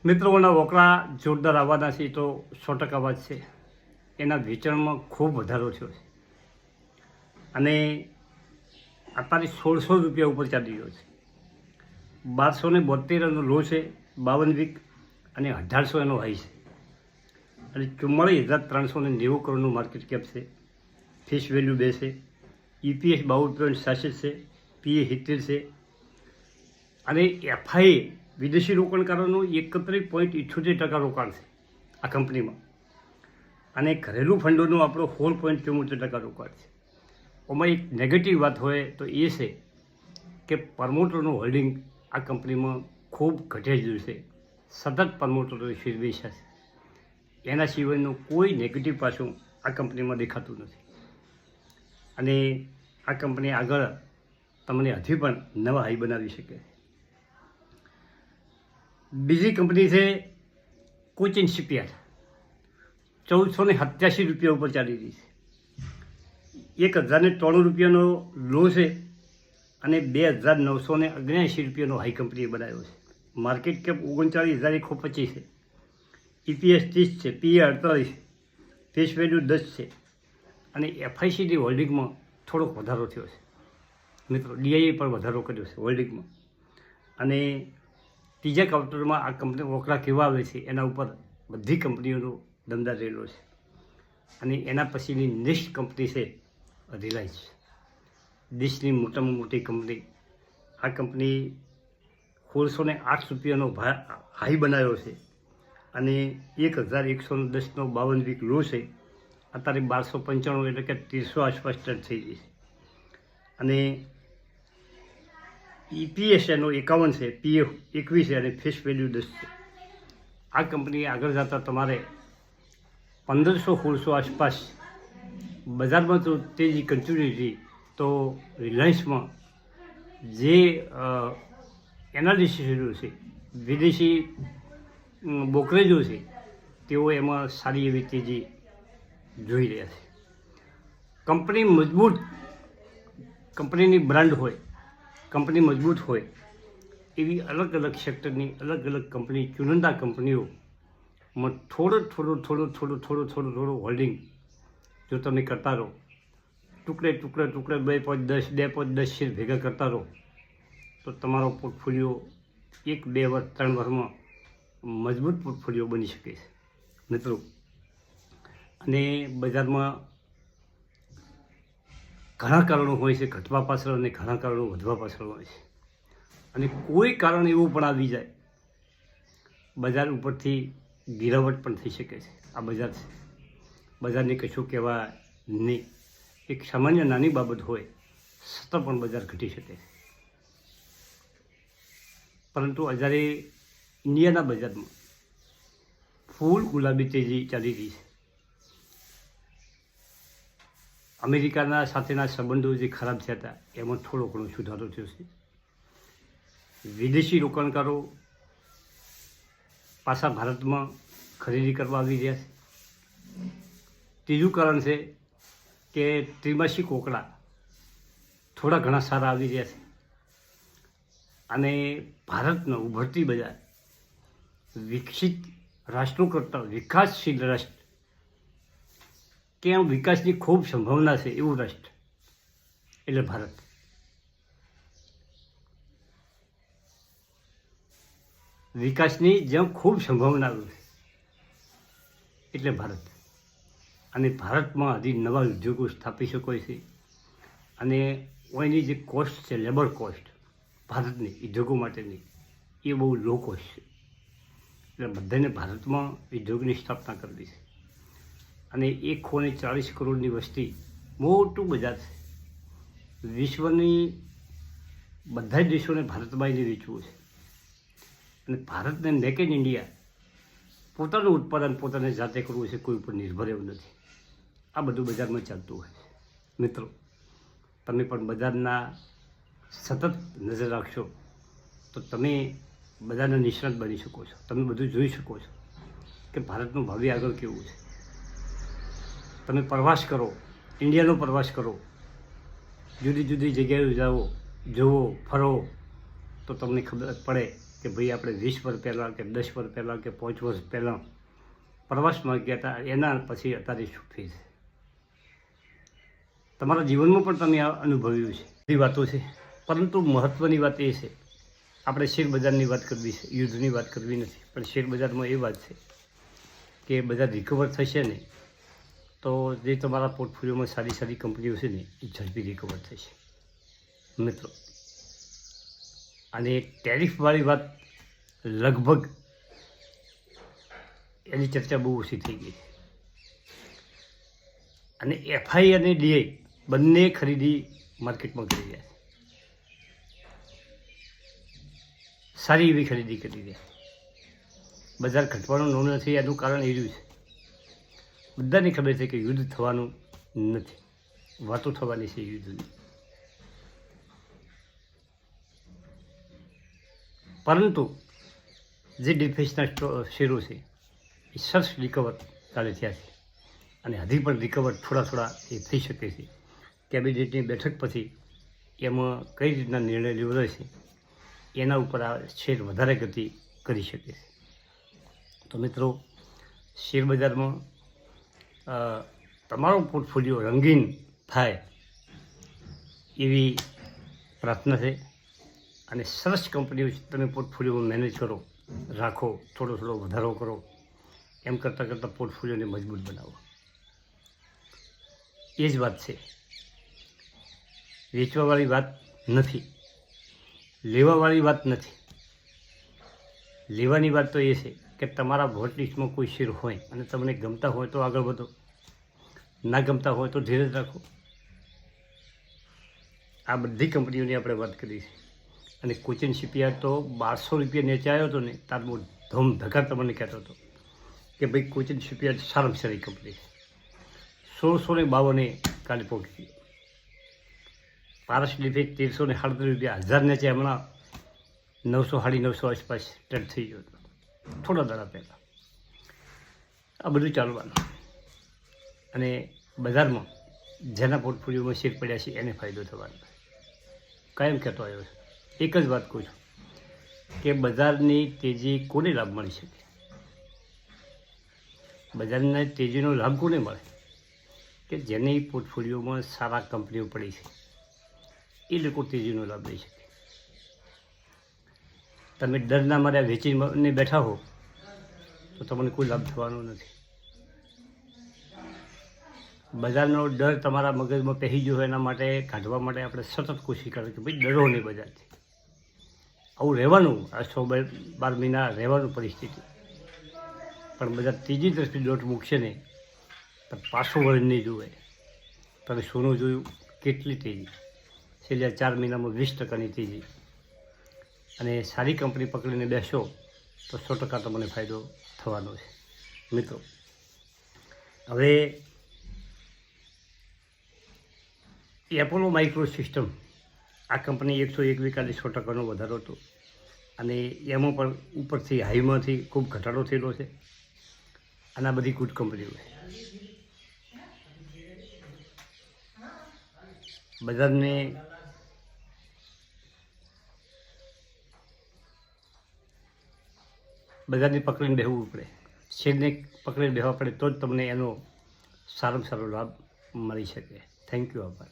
મિત્રોના વોકરા જોરદાર આવવાના છે તો 100% વાત છે. એના વેચાણમાં ખૂબ વધારો થયો છે અને અત્યારે 1600 રૂપિયા ઉપર ચાલી રહ્યો છે. 1272 એનો લો છે, 52 વીક, અને 1800 એનો હાઈ છે અને 44,390 કરોડનું માર્કેટ કેપ છે. ફેસ વેલ્યુ 2 છે, EPS 22.66 છે, PE 70 છે અને એફઆઈ વિદેશી રોકાણકારોનું 31.78% રોકાણ છે આ કંપનીમાં અને ઘરેલું ફંડોનું આપણો 16.74% રોકાણ છે. આમાં એક નેગેટિવ વાત હોય તો એ છે કે પ્રમોટરનું હોલ્ડિંગ આ કંપનીમાં ખૂબ ઘટી ગયું છે. સતત પ્રમોટરોએ ફેરવેશા છે. એના સિવાયનું કોઈ નેગેટિવ પાસું આ કંપનીમાં દેખાતું નથી અને આ કંપની આગળ તમને હજી પણ નવા હાઈ બનાવી શકે. બીજી કંપની છે કોચિન શિપયાર્ડ. 1487 રૂપિયા ઉપર ચાલી રહી છે. 1093 રૂપિયાનો લો છે અને 2979 રૂપિયાનો હાઈ કંપનીએ બનાવ્યો છે. માર્કેટ કેપ 39,125 છે, EPS 30 છે, PE 48 છે, ફેસ વેલ્યુ 10 છે અને FICD હોલ્ડિંગમાં થોડોક વધારો થયો છે. મિત્રો, DIA પણ વધારો કર્યો છે હોલ્ડિંગમાં અને ત્રીજા કાઉન્ટરમાં આ કંપની વોકરા કેવા આવે છે એના ઉપર બધી કંપનીઓનો દમદાર રહેલો છે અને એના પછીની નેક્સ્ટ કંપની છે રિલાયન્સ. દેશની મોટામાં મોટી કંપની. આ કંપની 1608 રૂપિયાનો હાઈ બનાવ્યો છે અને 1110નો 52 વીક લો છે. અત્યારે 1295 એટલે કે 1300 આસપાસ ટચ થઈ ગઈ છે અને EPS એનો 51 છે, PE 21 છે અને ફેસ વેલ્યુ 10 છે. આ કંપની આગળ જતાં તમારે 1500-1600 આસપાસ બજારમાં તો તેજી કન્ટિન્યુટી તો રિલાયન્સમાં જે એનાલિસિસ છે, વિદેશી બ્રોકરેજો છે, તેઓ એમાં સારી એવી તેજી જોઈ રહ્યા છે. કંપની મજબૂત, કંપનીની બ્રાન્ડ હોય, કંપની મજબૂત હોય એવી અલગ અલગ સેક્ટરની અલગ અલગ કંપની, ચુનંદા કંપનીઓમાં થોડું હોલ્ડિંગ જો તમે કરતા રહો, ટુકડે 2.10 શેર ભેગા કરતા રહો તો તમારો પોર્ટફોલિયો 1, 2 વર્ષ, 3 વર્ષમાં મજબૂત પોર્ટફોલિયો બની શકે છે મિત્રો. અને બજારમાં ઘણા કારણો હોય છે ઘટવા પાછળ અને ઘણા કારણો વધવા પાછળ હોય છે અને કોઈ કારણ એવું પણ આવી જાય બજાર ઉપરથી ગિરાવટ પણ થઈ શકે છે. આ બજાર છે, બજારને કશું કહેવા નહીં. એક સામાન્ય નાની બાબત હોય છતાં પણ બજાર ઘટી શકે છે. પરંતુ જ્યારે ઇન્ડિયાના બજારમાં ફૂલ ગુલાબી તેજી ચાલી રહી છે. અમેરિકાના સાથેના સંબંધો જે ખરાબ થયા હતા એમાં થોડો ઘણો સુધારો થયો છે. વિદેશી રોકાણકારો પાછા ભારતમાં ખરીદી કરવા આવી રહ્યા છે. ત્રીજું કારણ છે કે ત્રિમાસિક રોકડા થોડા ઘણા સારા આવી રહ્યા છે અને ભારતનું ઉભરતી બજાર વિકસિત રાષ્ટ્રો કરતાં વિકાસશીલ રાષ્ટ્ર, કે વિકાસની ખૂબ સંભાવના છે એવું રાષ્ટ્ર એટલે ભારત. વિકાસની જેમ ખૂબ સંભાવના છે એટલે ભારત. અને ભારતમાં હજી નવા ઉદ્યોગો સ્થાપી શકાય છે અને એની જે કોસ્ટ છે, લેબર કોસ્ટ ભારતની ઉદ્યોગો માટેની, એ બહુ લો કોસ્ટ છે. એટલે બધાને ભારતમાં ઉદ્યોગની સ્થાપના કરવી છે અને 140 કરોડની વસ્તી, મોટું બજાર છે. વિશ્વની બધા જ દેશોને ભારતમાં એને વેચવું છે અને ભારતને મેક ઇન ઇન્ડિયા, પોતાનું ઉત્પાદન પોતાને જાતે કરવું છે, કોઈ ઉપર નિર્ભર એવું નથી. આ બધું બજારમાં ચાલતું હોય છે મિત્રો. તમે પણ બજારના સતત નજર રાખશો તો તમે બજારના નિષ્ણાત બની શકો છો. તમે બધું જોઈ શકો છો કે ભારતનું ભાવિ આગળ કેવું છે. તમે પ્રવાસ કરો, ઇન્ડિયાનો પ્રવાસ કરો, જુદી જુદી જગ્યાએ જાઓ, જુઓ, ફરો તો તમને ખબર પડે કે ભાઈ આપણે 20 વર્ષ પહેલાં કે 10 વર્ષ પહેલાં કે 5 વર્ષ પહેલાં પ્રવાસમાં ગયા હતા, એના પછી અત્યારે શું ફી છે. તમારા જીવનમાં પણ તમે આ અનુભવ્યું છે. બધી વાતો છે, પરંતુ મહત્ત્વની વાત એ છે, આપણે શેર બજારની વાત કરવી છે, યુદ્ધની વાત કરવી નથી. પણ શેર બજારમાં એ વાત છે કે બજાર રિકવર થશે ને તો જે તમારા પોર્ટફોલિયોમાં સારી સારી કંપનીઓ છે ને એ ઝડપી રિકવર થશે મિત્રો. અને ટેરિફવાળી વાત લગભગ એની ચર્ચા બહુ ઓછી થઈ ગઈ છે. અને એફઆઈ અને ડીઆઈ બંને ખરીદી માર્કેટમાં કરી રહ્યા છે, સારી એવી ખરીદી કરી રહ્યા. બજાર ઘટવાનું ન નથી એનું કારણ એ રહ્યું છે, બધાને ખબર છે કે યુદ્ધ થવાનું નથી, વાતો થવાની છે યુદ્ધની. પરંતુ જે ડિફેન્સના શેરો છે એ સરસ રિકવર ચાલે થયા છે અને હજી પણ રિકવર થોડા એ થઈ શકે છે. કેબિનેટની બેઠક પછી એમાં કઈ રીતના નિર્ણય લેવો છે એના ઉપર આ શેર વધારે ગતિ કરી શકે છે. તો મિત્રો, શેર બજારમાં તમારો પોર્ટફોલિયો રંગીન થાય એવી પ્રાર્થના છે. અને સરસ કંપનીઓ તમે પોર્ટફોલિયોમાં મેનેજ કરો, રાખો, થોડો વધારો કરો, એમ કરતાં પોર્ટફોલિયોને મજબૂત બનાવો. એ જ વાત છે, વેચવાવાળી વાત નથી, લેવાવાળી વાત નથી. લેવાની વાત તો એ છે કે તમારા વોટ લિસ્ટમાં કોઈ શેર હોય અને તમને ગમતા હોય તો આગળ વધો, ના ગમતા હોય તો ધીરજ રાખો. આ બધી કંપનીઓની આપણે વાત કરી છે. અને કોચિન શિપયાર્ડ તો 1200 રૂપિયા નીચે આવ્યો હતો ને તાર બહુ ધમધકાર તમને કહેતો હતો કે ભાઈ કોચિન શિપયાર્ડ સારામાં સારી કંપની છે. 1652 કાલે પહોંચી ગઈ. પારસ ડિફેક્ટ 1337 રૂપિયા, 1000 નીચે હમણાં 900-950 આસપાસ ટ્રેડ થઈ ગયો હતો થોડા દાડા પહેલાં. આ બધું ચાલવાનું. અને બજારમાં જેના પોર્ટફોલિયોમાં શેર પડ્યા છે એને ફાયદો થવાનો. કાયમ કહેતો આવ્યો છે, એક જ વાત કહું છું કે બજારની તેજી કોને લાભ મળી શકે? બજારના તેજીનો લાભ કોને મળે? કે જેની પોર્ટફોલિયોમાં સારા કંપનીઓ પડી છે એ લોકો તેજીનો લાભ લઈ શકે. તમે ડરના મારે વેચીને બેઠા હો તો તમને કોઈ લાભ થવાનો નથી. બજારનો ડર તમારા મગજમાં પહેરી ગયો હોય એના માટે કાઢવા માટે આપણે સતત કોશિશ કરવી કે ભાઈ ડરો નહીં બજારથી. આવું રહેવાનું, આ 12 મહિના રહેવાનું પરિસ્થિતિ. પણ બધા ત્રીજી દ્રષ્ટિ દોટ મૂકશે ને તો પાછું વળી નહીં જુએ. તમે સોનું જોયું કેટલી તેજી, છેલ્લા 4 મહિનામાં 20% તેજી. અને સારી કંપની પકડીને બેસો તો 100% તમને ફાયદો થવાનો છે મિત્રો. હવે એપોલો માઇક્રો સિસ્ટમ, આ કંપની 101 કાલે 100%નો વધારો હતો. અને એમાં પણ ઉપરથી હાઈમાંથી ખૂબ ઘટાડો થયેલો છે. અને આ બધી ગુડ કંપનીઓ છે. બજારની પકડીને બેસવું પડે, શેરને પકડીને બેસવા પડે તો જ તમને એનો સારામાં સારો લાભ મળી શકે. Thank you. આભાર.